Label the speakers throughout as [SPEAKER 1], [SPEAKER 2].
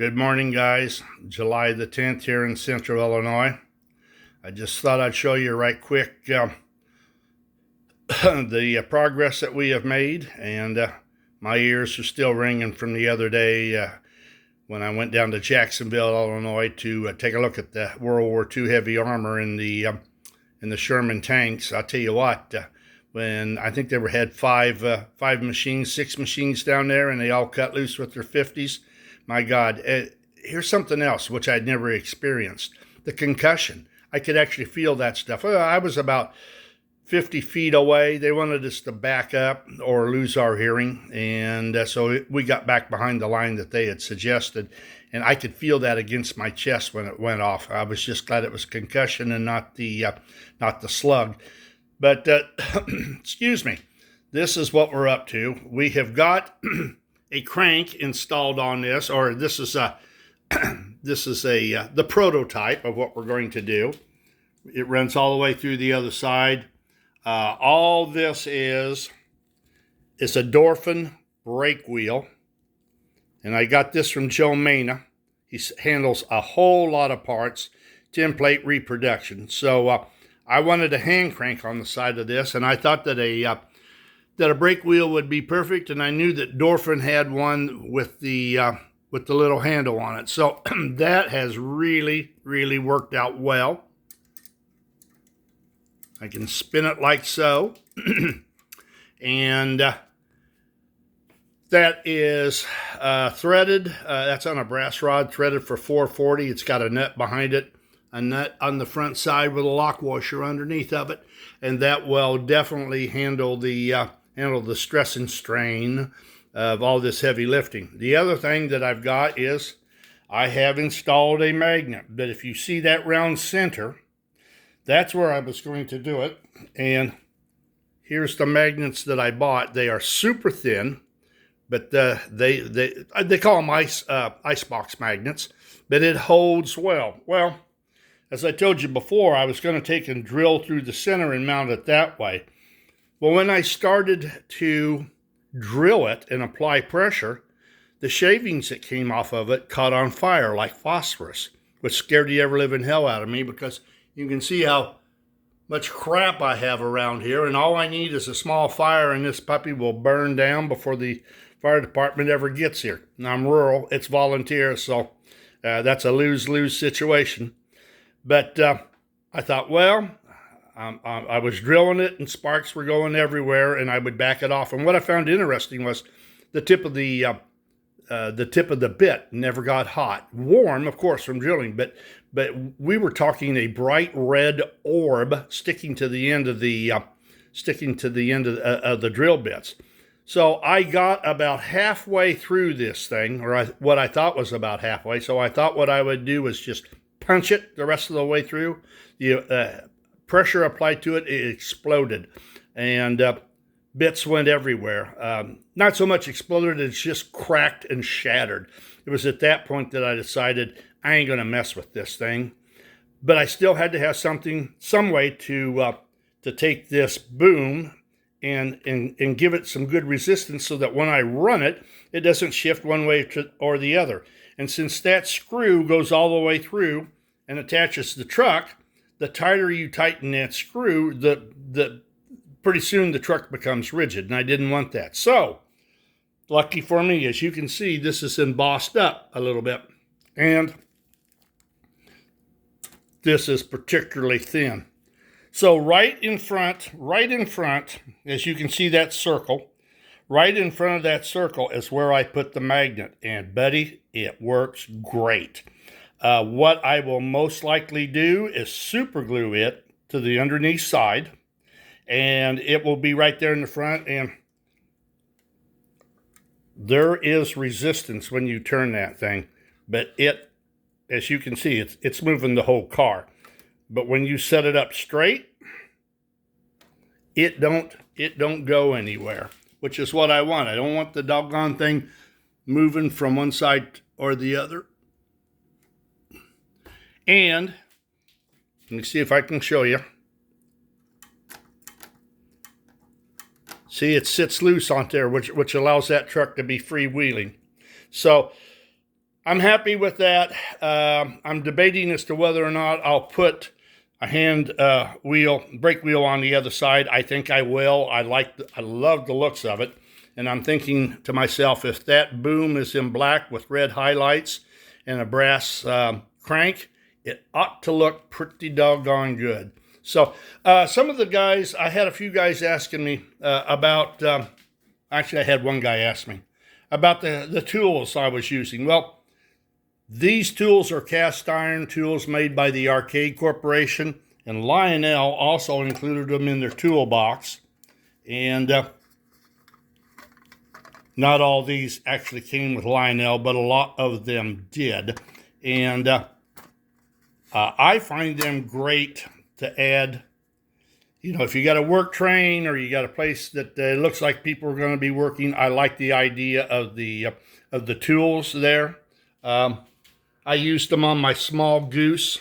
[SPEAKER 1] Good morning, guys. July the 10th here in central Illinois. I just thought I'd show you right quick the progress that we have made, and my ears are still ringing from the other day when I went down to Jacksonville, Illinois to take a look at the World War II heavy armor in the Sherman tanks. I'll tell you what, when I think they had five machines, 6 machines down there, and they all cut loose with their 50s. My God, here's something else which I'd never experienced. The concussion. I could actually feel that stuff. I was about 50 feet away. They wanted us to back up or lose our hearing. And so we got back behind the line that they had suggested. And I could feel that against my chest when it went off. I was just glad it was concussion and not the slug. But excuse me, this is what we're up to. We have got a crank installed on this, or this is the prototype of what we're going to do. It runs all the way through the other side. All this is a Dorfin brake wheel, and I got this from Joe Mena. He handles a whole lot of parts, template reproduction. So I wanted a hand crank on the side of this, and I thought that a brake wheel would be perfect, and I knew that Dorfin had one with the little handle on it. So that has really, really worked out well. I can spin it like so. And that is threaded. That's on a brass rod, threaded for 440. It's got a nut behind it, a nut on the front side with a lock washer underneath of it. And that will definitely handle the stress and strain of all this heavy lifting. The other thing that I've got is I have installed a magnet. But if you see that round center, that's where I was going to do it. And here's the magnets that I bought. They are super thin, but they call them icebox magnets, but it holds well. Well, as I told you before, I was going to take and drill through the center and mount it that way. Well, when I started to drill it and apply pressure, the shavings that came off of it caught on fire like phosphorus, which scared the ever-living hell out of me, because you can see how much crap I have around here, and all I need is a small fire, and this puppy will burn down before the fire department ever gets here. And I'm rural, it's volunteer, so that's a lose-lose situation. But I thought, well, I was drilling it and sparks were going everywhere, and I would back it off. And what I found interesting was the tip of the bit never got hot. Warm, of course, from drilling, but we were talking a bright red orb sticking to the end of the drill bits. So I got about halfway through this thing, or what I thought was about halfway. So I thought what I would do was just punch it the rest of the way through. The pressure applied to it, it exploded, and bits went everywhere. Not so much exploded, it's just cracked and shattered. It was at that point that I decided I ain't gonna mess with this thing. But I still had to have some way to take this boom and give it some good resistance, so that when I run it, it doesn't shift one way or the other. And since that screw goes all the way through and attaches to the truck, the tighter you tighten that screw, the pretty soon the truck becomes rigid, and I didn't want that. So, lucky for me, as you can see, this is embossed up a little bit, and this is particularly thin. So right in front, as you can see that circle, right in front of that circle is where I put the magnet, and buddy, it works great. What I will most likely do is super glue it to the underneath side, and it will be right there in the front, and there is resistance when you turn that thing, but it, as you can see, it's moving the whole car. But when you set it up straight, it don't go anywhere, which is what I want. I don't want the doggone thing moving from one side or the other. And let me see if I can show you. See, it sits loose on there, which allows that truck to be freewheeling. So I'm happy with that. I'm debating as to whether or not I'll put a brake wheel on the other side. I think I will. I love the looks of it. And I'm thinking to myself, if that boom is in black with red highlights and a brass crank, it ought to look pretty doggone good. So some of the guys, I had a few guys asking me about, actually I had one guy ask me about the tools I was using. Well, these tools are cast iron tools made by the Arcade Corporation, and Lionel also included them in their toolbox. And not all these actually came with Lionel, but a lot of them did. And I find them great to add. You know, if you got a work train or you got a place that looks like people are going to be working, I like the idea of the tools there. I used them on my small goose,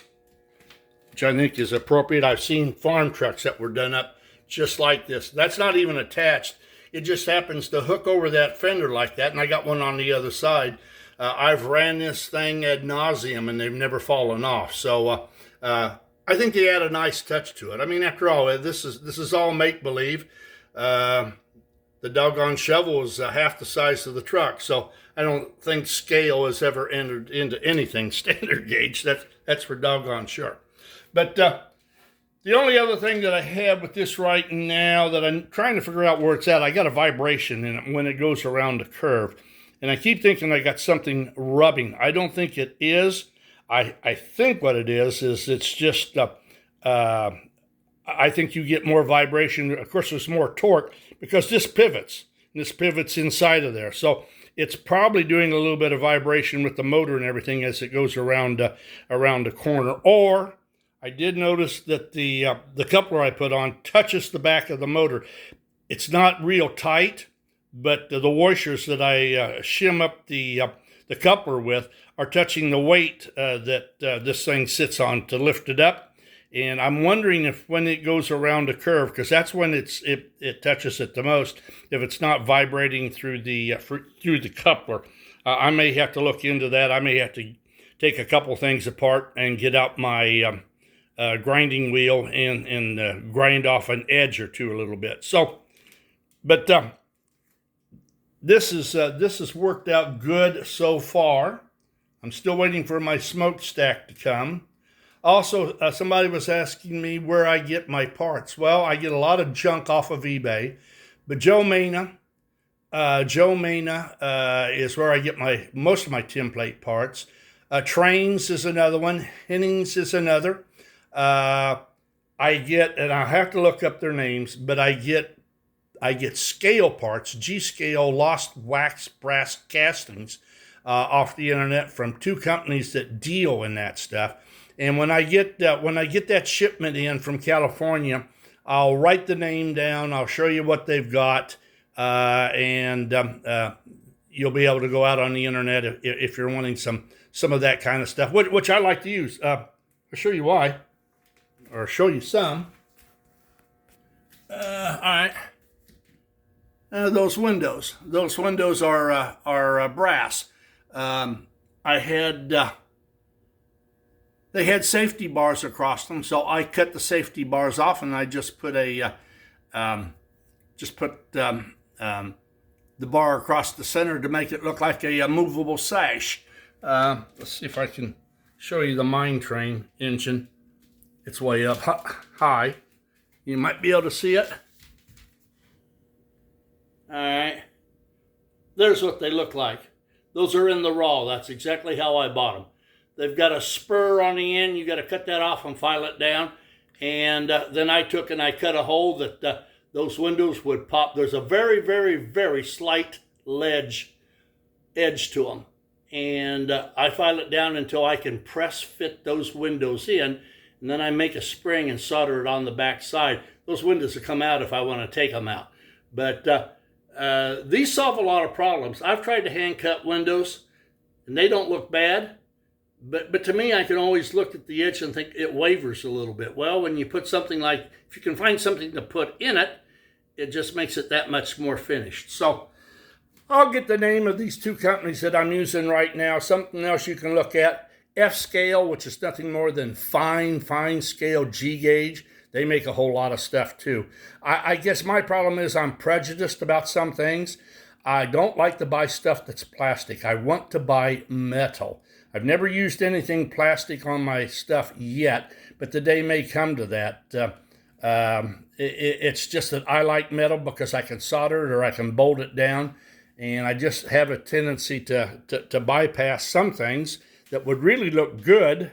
[SPEAKER 1] which I think is appropriate. I've seen farm trucks that were done up just like this. That's not even attached. It just happens to hook over that fender like that, and I got one on the other side. I've ran this thing ad nauseum, and they've never fallen off. So I think they add a nice touch to it. I mean, after all, this is all make-believe. The doggone shovel is half the size of the truck, so I don't think scale has ever entered into anything standard gauge. That's for doggone sure. But the only other thing that I have with this right now that I'm trying to figure out where it's at, I got a vibration in it when it goes around the curve. And I keep thinking I got something rubbing. I don't think it is. I think what it is it's just, I think you get more vibration. Of course, there's more torque because this pivots. This pivots inside of there. So it's probably doing a little bit of vibration with the motor and everything as it goes around the corner. Or I did notice that the coupler I put on touches the back of the motor. It's not real tight, but the washers that I shim up the coupler with are touching the weight that this thing sits on to lift it up. And I'm wondering if when it goes around a curve, because that's when it touches it the most, if it's not vibrating through the coupler. I may have to look into that. I may have to take a couple things apart and get out my grinding wheel and grind off an edge or two a little bit. So, but this has worked out good so far. I'm still waiting for my smokestack to come. Also, somebody was asking me where I get my parts. Well, I get a lot of junk off of eBay, but Joe Mena is where I get most of my template parts. Trains is another one. Hennings is another. I get, and I have to look up their names, but I get scale parts, G-scale lost wax brass castings off the internet from two companies that deal in that stuff. And when I get that shipment in from California, I'll write the name down. I'll show you what they've got, and you'll be able to go out on the internet if you're wanting some of that kind of stuff, which I like to use. I'll show you why, or show you some. All right. Those windows are brass. They had safety bars across them, so I cut the safety bars off, and I just put the bar across the center to make it look like a movable sash. Let's see if I can show you the mine train engine. It's way up high. You might be able to see it. All right. There's what they look like. Those are in the raw. That's exactly how I bought them. They've got a spur on the end. You got to cut that off and file it down. And then I took and I cut a hole that those windows would pop. There's a very, very, very slight edge to them. And I file it down until I can press fit those windows in. And then I make a spring and solder it on the back side. Those windows will come out if I want to take them out. But these solve a lot of problems. I've tried to hand cut windows, and they don't look bad. But to me, I can always look at the edge and think it wavers a little bit. Well, when you put something like, if you can find something to put in it, it just makes it that much more finished. So I'll get the name of these two companies that I'm using right now. Something else you can look at. F-scale, which is nothing more than fine scale G gauge. They make a whole lot of stuff too. I guess my problem is I'm prejudiced about some things. I don't like to buy stuff that's plastic. I want to buy metal. I've never used anything plastic on my stuff yet, but the day may come to that. It's just that I like metal because I can solder it or I can bolt it down, and I just have a tendency to bypass some things that would really look good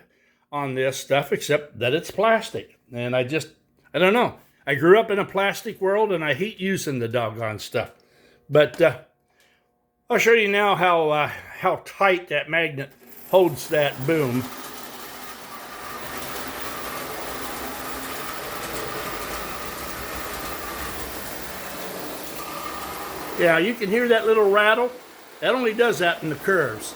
[SPEAKER 1] on this stuff, except that it's plastic. And I don't know. I grew up in a plastic world, and I hate using the doggone stuff. But I'll show you now how tight that magnet holds that boom. Yeah, you can hear that little rattle. That only does that in the curves.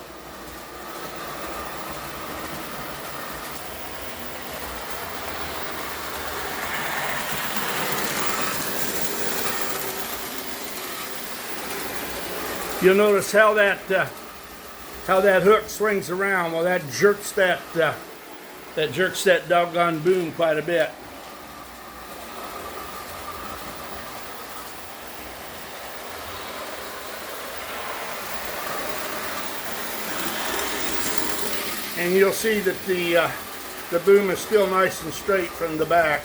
[SPEAKER 1] You'll notice how that hook swings around. Well, that jerks that doggone boom quite a bit. And you'll see that the boom is still nice and straight from the back.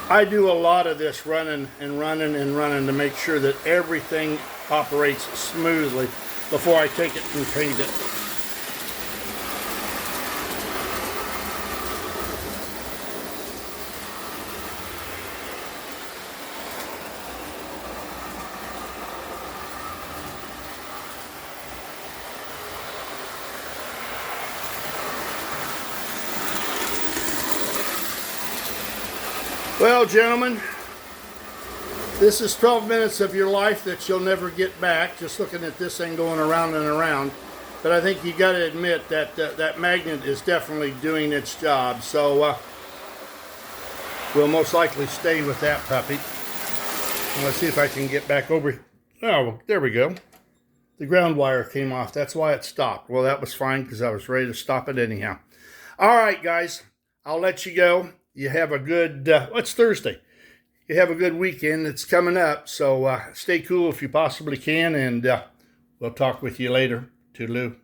[SPEAKER 1] I do a lot of this running to make sure that everything operates smoothly before I take it and paint it. Well, gentlemen, this is 12 minutes of your life that you'll never get back, just looking at this thing going around and around. But I think you got to admit that that magnet is definitely doing its job. So we'll most likely stay with that puppy. And let's see if I can get back over. Oh, there we go. The ground wire came off. That's why it stopped. Well, that was fine because I was ready to stop it anyhow. All right, guys, I'll let you go. You have a good, it's Thursday. You have a good weekend. It's coming up, so stay cool if you possibly can, and we'll talk with you later. Toodaloo.